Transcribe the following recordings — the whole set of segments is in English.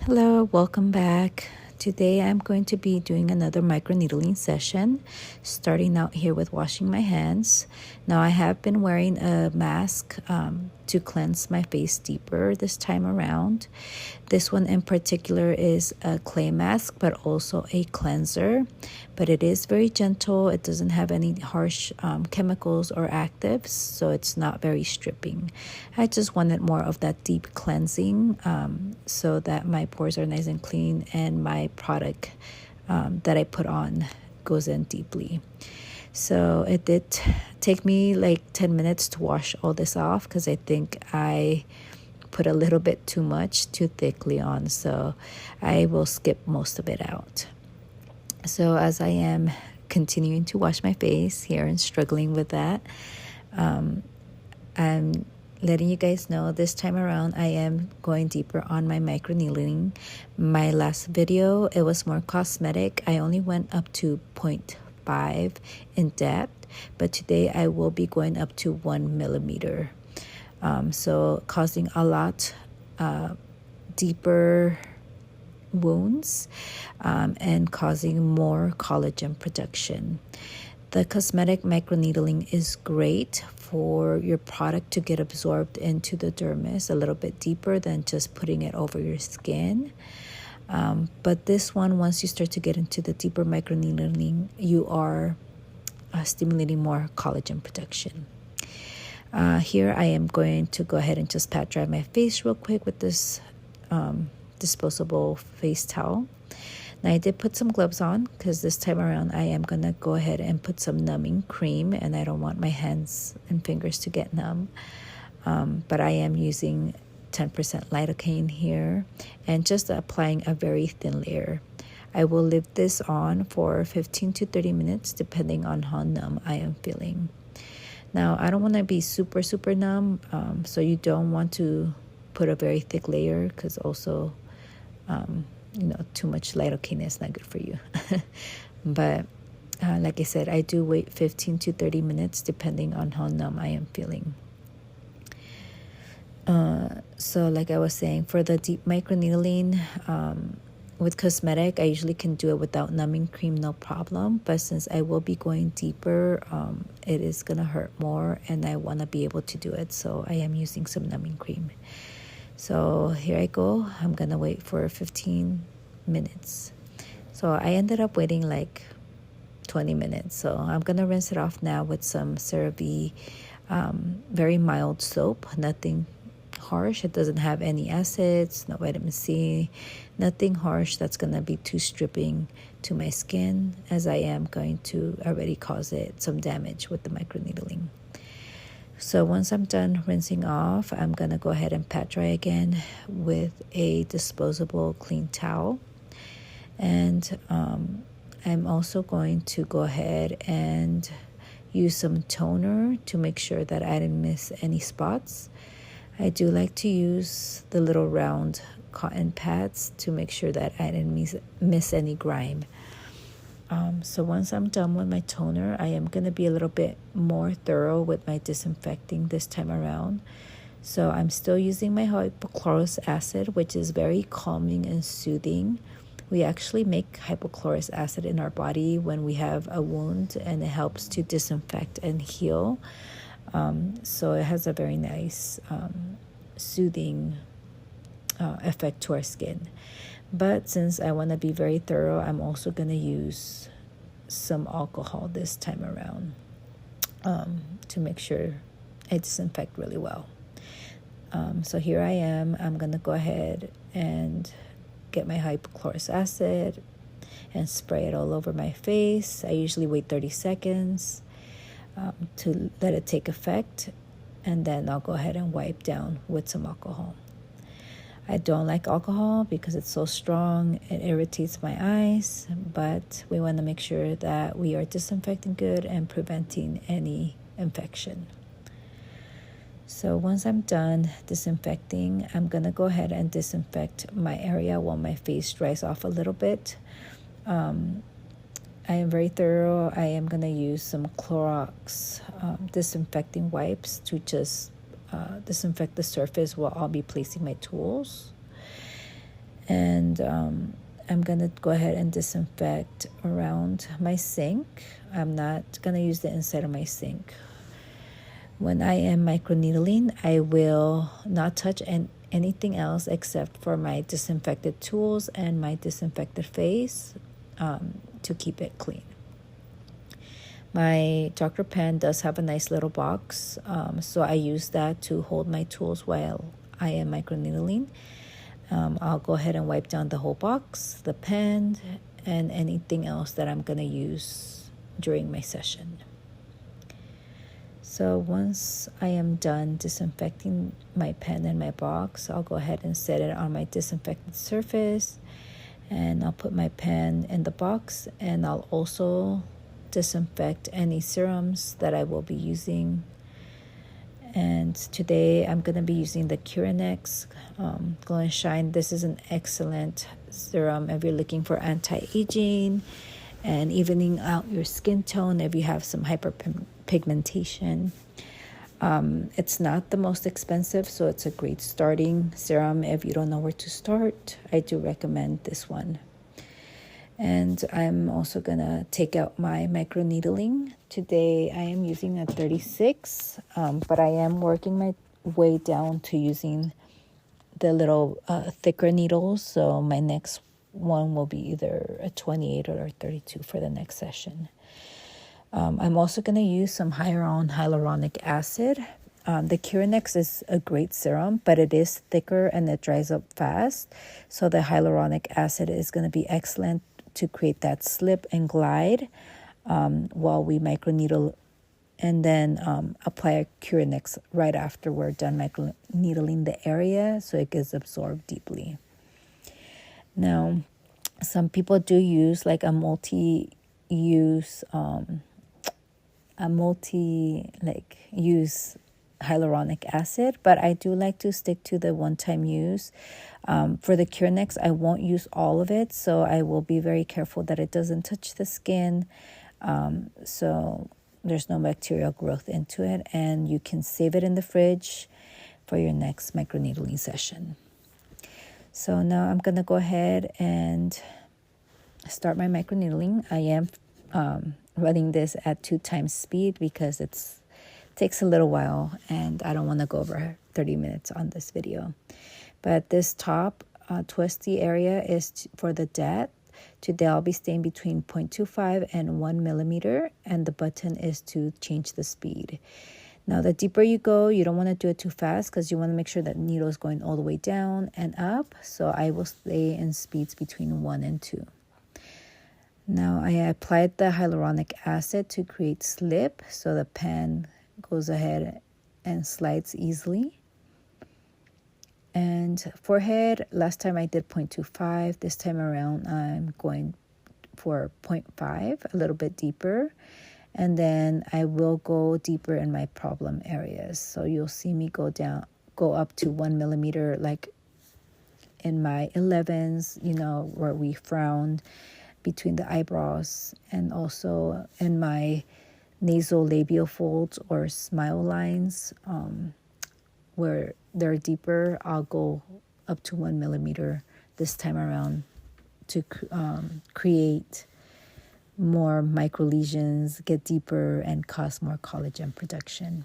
Hello, welcome back. Today I'm going to be doing another microneedling session, starting out here with washing my hands. Now I have been wearing a mask to cleanse my face deeper this time around. This one in particular is a clay mask, but also a cleanser. But it is very gentle. It doesn't have any harsh chemicals or actives, so it's not very stripping. I just wanted more of that deep cleansing so that my pores are nice and clean and my product that I put on goes in deeply. So it did take me like 10 minutes to wash all this off because I think I put a little bit too much too thickly on, so I will skip most of it out. So as I am continuing to wash my face here and struggling with that, I'm letting you guys know this time around I am going deeper on my microneedling. My last video, it was more cosmetic. I only went up to 0.5 in depth, but today I will be going up to 1 millimeter. So causing a lot deeper wounds and causing more collagen production. The cosmetic microneedling is great for your product to get absorbed into the dermis a little bit deeper than just putting it over your skin. But this one, once you start to get into the deeper microneedling, you are stimulating more collagen production. Here I am going to go ahead and just pat dry my face real quick with this disposable face towel. Now I did put some gloves on because this time around I am going to go ahead and put some numbing cream, and I don't want my hands and fingers to get numb. But I am using 10% lidocaine here and just applying a very thin layer. I will leave this on for 15 to 30 minutes depending on how numb I am feeling. Now I don't want to be super numb, so you don't want to put a very thick layer because also too much lidocaine is not good for you. But like I said, I do wait 15 to 30 minutes depending on how numb I am feeling. So like I was saying, for the deep microneedling with cosmetic, I usually can do it without numbing cream, no problem. But since I will be going deeper, it is gonna hurt more, and I want to be able to do it, so I am using some numbing cream. So here I go. I'm gonna wait for 15 minutes. So I ended up waiting like 20 minutes. So I'm gonna rinse it off now with some CeraVe very mild soap. Nothing harsh. It doesn't have any acids, no vitamin C, nothing harsh that's gonna be too stripping to my skin, as I am going to already cause it some damage with the microneedling. So once I'm done rinsing off, I'm going to go ahead and pat dry again with a disposable clean towel. And I'm also going to go ahead and use some toner to make sure that I didn't miss any spots. I do like to use the little round cotton pads to make sure that I didn't miss any grime. So once I'm done with my toner, I am going to be a little bit more thorough with my disinfecting this time around. So I'm still using my hypochlorous acid, which is very calming and soothing. We actually make hypochlorous acid in our body when we have a wound, and it helps to disinfect and heal. So it has a very nice soothing effect to our skin. But since I want to be very thorough, I'm also going to use some alcohol this time around to make sure I disinfect really well. So here I am. I'm going to go ahead and get my hypochlorous acid and spray it all over my face. I usually wait 30 seconds to let it take effect, and then I'll go ahead and wipe down with some alcohol. I don't like alcohol because it's so strong. It irritates my eyes, but we want to make sure that we are disinfecting good and preventing any infection. So once I'm done disinfecting, I'm going to go ahead and disinfect my area while my face dries off a little bit. I am very thorough. I am going to use some Clorox disinfecting wipes to just disinfect the surface while I'll be placing my tools. And I'm gonna go ahead and disinfect around my sink. I'm not gonna use the inside of my sink. When I am microneedling, I will not touch anything else except for my disinfected tools and my disinfected face to keep it clean. My Dr. Pen does have a nice little box, so I use that to hold my tools while I am microneedling. I'll go ahead and wipe down the whole box, the pen, and anything else that I'm going to use during my session. So once I am done disinfecting my pen and my box, I'll go ahead and set it on my disinfected surface, and I'll put my pen in the box, and I'll also disinfect any serums that I will be using. And today I'm going to be using the Curanex Glow and Shine. This is an excellent serum if you're looking for anti-aging and evening out your skin tone if you have some hyperpigmentation. It's not the most expensive, so it's a great starting serum if you don't know where to start. I do recommend this one. And I'm also going to take out my microneedling. Today I am using a 36, but I am working my way down to using the little thicker needles. So my next one will be either a 28 or a 32 for the next session. I'm also going to use some hyaluronic acid. The Curanex is a great serum, but it is thicker and it dries up fast. So the hyaluronic acid is going to be excellent to create that slip and glide while we microneedle, and then apply a Curanex right after we're done microneedling the area so it gets absorbed deeply. Now, some people do use like a multi-use hyaluronic acid, but I do like to stick to the one-time use. For the Curanex, I won't use all of it, so I will be very careful that it doesn't touch the skin, so there's no bacterial growth into it, and you can save it in the fridge for your next microneedling session. So now I'm going to go ahead and start my microneedling. I am running this at 2 times speed because it takes a little while, and I don't want to go over 30 minutes on this video. But this top twisty area is for the depth. Today I'll be staying between 0.25 and 1 millimeter, and the button is to change the speed. Now, the deeper you go, you don't want to do it too fast because you want to make sure that needle is going all the way down and up. So I will stay in speeds between 1 and 2. Now, I applied the hyaluronic acid to create slip, so the pen goes ahead and slides easily. And forehead, last time I did 0.25. This time around, I'm going for 0.5, a little bit deeper. And then I will go deeper in my problem areas. So you'll see me go up to 1 millimeter, like in my 11s, where we frowned between the eyebrows, and also in my nasolabial folds or smile lines, where they're deeper. I'll go up to 1 millimeter this time around to create more micro lesions, get deeper, and cause more collagen production.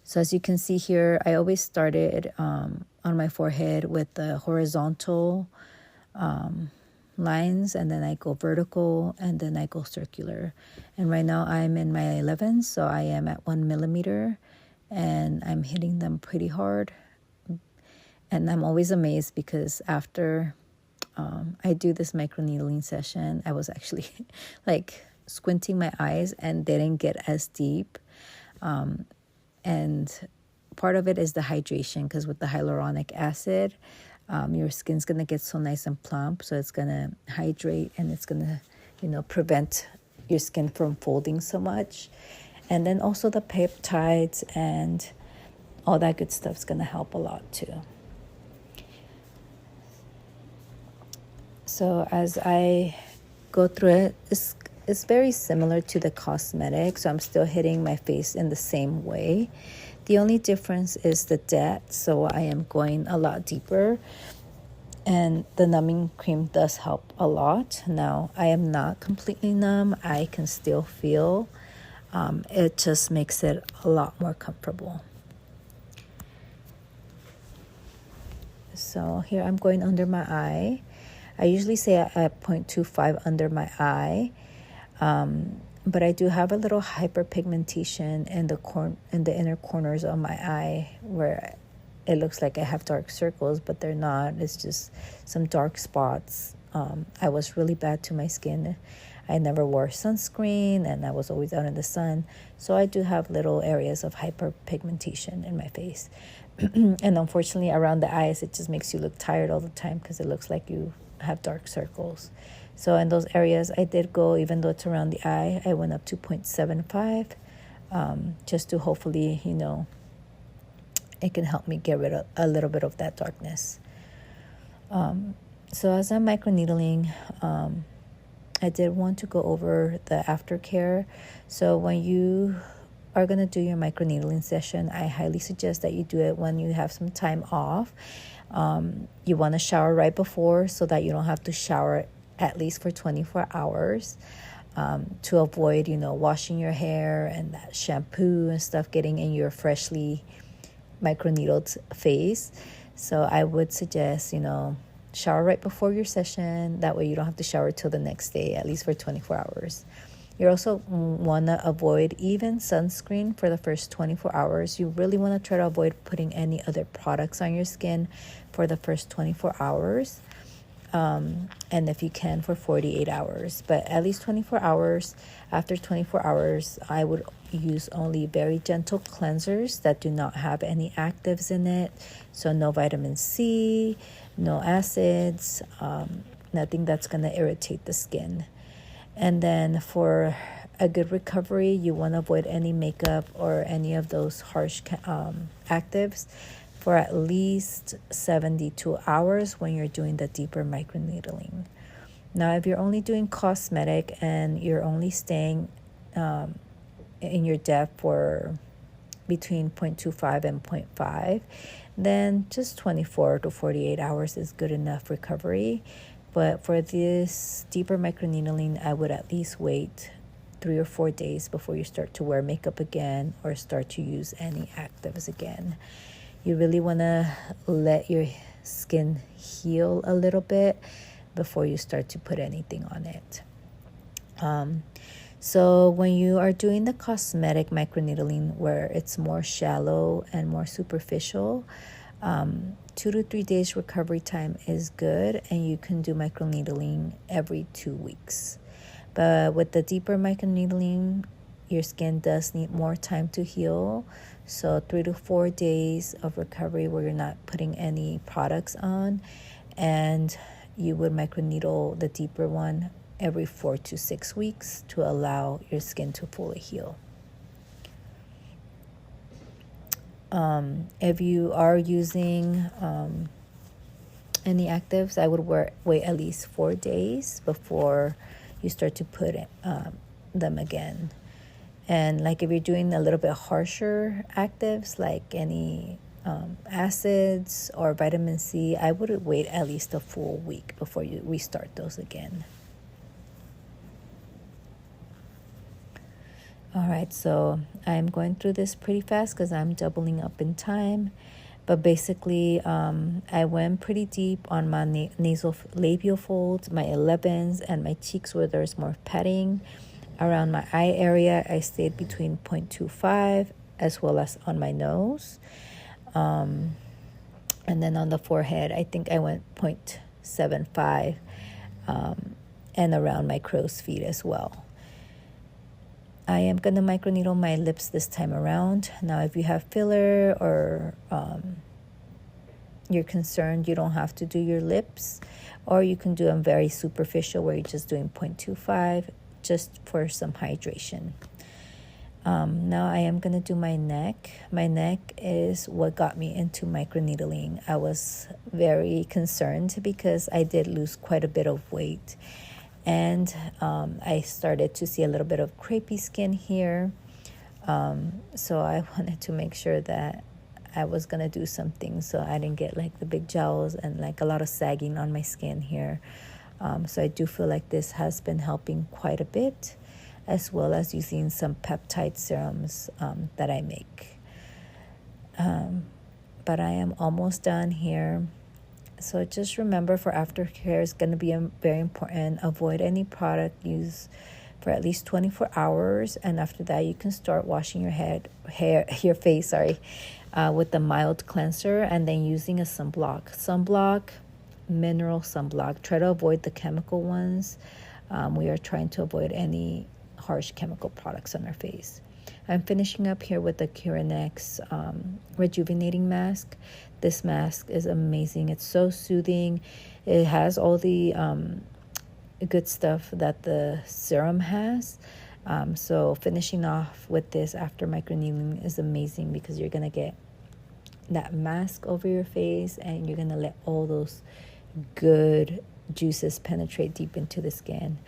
So as you can see here, I always started on my forehead with the horizontal lines, and then I go vertical, and then I go circular. And right now I'm in my 11s, so I am at 1 millimeter, and I'm hitting them pretty hard. And I'm always amazed because after I do this microneedling session, I was actually like squinting my eyes and didn't get as deep. And part of it is the hydration, because with the hyaluronic acid, your skin's going to get so nice and plump. So it's going to hydrate, and it's going to, prevent your skin from folding so much. And then also the peptides and all that good stuff is going to help a lot too. So as I go through it, it's very similar to the cosmetic. So I'm still hitting my face in the same way. The only difference is the depth. So I am going a lot deeper. And the numbing cream does help a lot. Now, I am not completely numb. I can still feel. It just makes it a lot more comfortable. So here I'm going under my eye. I usually say at 0.25 under my eye. But I do have a little hyperpigmentation in the inner corners of my eye where it looks like I have dark circles, but they're not. It's just some dark spots. I was really bad to my skin. I never wore sunscreen and I was always out in the sun. So I do have little areas of hyperpigmentation in my face. And unfortunately, around the eyes, it just makes you look tired all the time because it looks like you have dark circles. So in those areas, I did go, even though it's around the eye, I went up to 0.75 just to hopefully, it can help me get rid of a little bit of that darkness. So as I'm microneedling, I did want to go over the aftercare. So when you are going to do your microneedling session, I highly suggest that you do it when you have some time off. You want to shower right before so that you don't have to shower at least for 24 hours to avoid, washing your hair and that shampoo and stuff getting in your freshly microneedled face. So I would suggest, shower right before your session. That way you don't have to shower till the next day, at least for 24 hours. You also want to avoid even sunscreen for the first 24 hours. You really want to try to avoid putting any other products on your skin for the first 24 hours. And if you can, for 48 hours. But at least 24 hours. After 24 hours, I would use only very gentle cleansers that do not have any actives in it. So no vitamin C, no acids, nothing that's going to irritate the skin. And then for a good recovery, you want to avoid any makeup or any of those harsh actives for at least 72 hours when you're doing the deeper microneedling. Now, if you're only doing cosmetic and you're only staying in your depth for between 0.25 and 0.5, then just 24 to 48 hours is good enough recovery. But for this deeper microneedling, I would at least wait 3 or 4 days before you start to wear makeup again or start to use any actives again. You really want to let your skin heal a little bit before you start to put anything on it. So when you are doing the cosmetic microneedling where it's more shallow and more superficial, 2 to 3 days recovery time is good, and you can do microneedling every 2 weeks. But with the deeper microneedling, your skin does need more time to heal. So 3 to 4 days of recovery where you're not putting any products on, and you would microneedle the deeper one every 4 to 6 weeks to allow your skin to fully heal. If you are using any actives, I would wait at least 4 days before you start to put them again. And like if you're doing a little bit harsher actives, like any acids or vitamin C, I would wait at least a full week before you restart those again. All right, so I'm going through this pretty fast because I'm doubling up in time. But basically, I went pretty deep on my nasal labial folds, my 11s, and my cheeks where there's more padding. Around my eye area, I stayed between 0.25 as well as on my nose. And then on the forehead, I think I went 0.75 and around my crow's feet as well. I am going to microneedle my lips this time around. Now, if you have filler or you're concerned, you don't have to do your lips, or you can do them very superficial where you're just doing 0.25 just for some hydration. Now I am going to do my neck. My neck is what got me into microneedling. I was very concerned because I did lose quite a bit of weight. And I started to see a little bit of crepey skin here. So I wanted to make sure that I was gonna do something so I didn't get like the big gels and like a lot of sagging on my skin here. So I do feel like this has been helping quite a bit, as well as using some peptide serums that I make. But I am almost done here. So just remember, for aftercare is going to be very important. Avoid any product use for at least 24 hours, and after that you can start washing your face, with the mild cleanser, and then using a sunblock, mineral sunblock. Try to avoid the chemical ones. We are trying to avoid any harsh chemical products on our face. I'm finishing up here with the Curanex rejuvenating mask. This mask is amazing. It's so soothing. It has all the good stuff that the serum has. So finishing off with this after microneedling is amazing, because you're going to get that mask over your face and you're going to let all those good juices penetrate deep into the skin.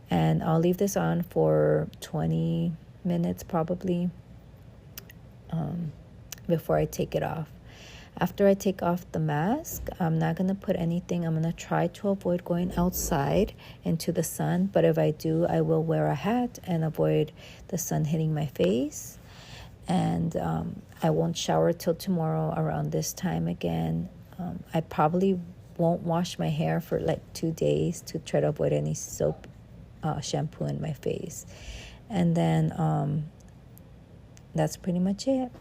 And I'll leave this on for 20 minutes probably before I take it off. After I take off the mask, I'm not going to put anything. I'm going to try to avoid going outside into the sun, but if I do, I will wear a hat and avoid the sun hitting my face. And I won't shower till tomorrow around this time again. I probably won't wash my hair for like 2 days to try to avoid any soap shampoo in my face. And then that's pretty much it.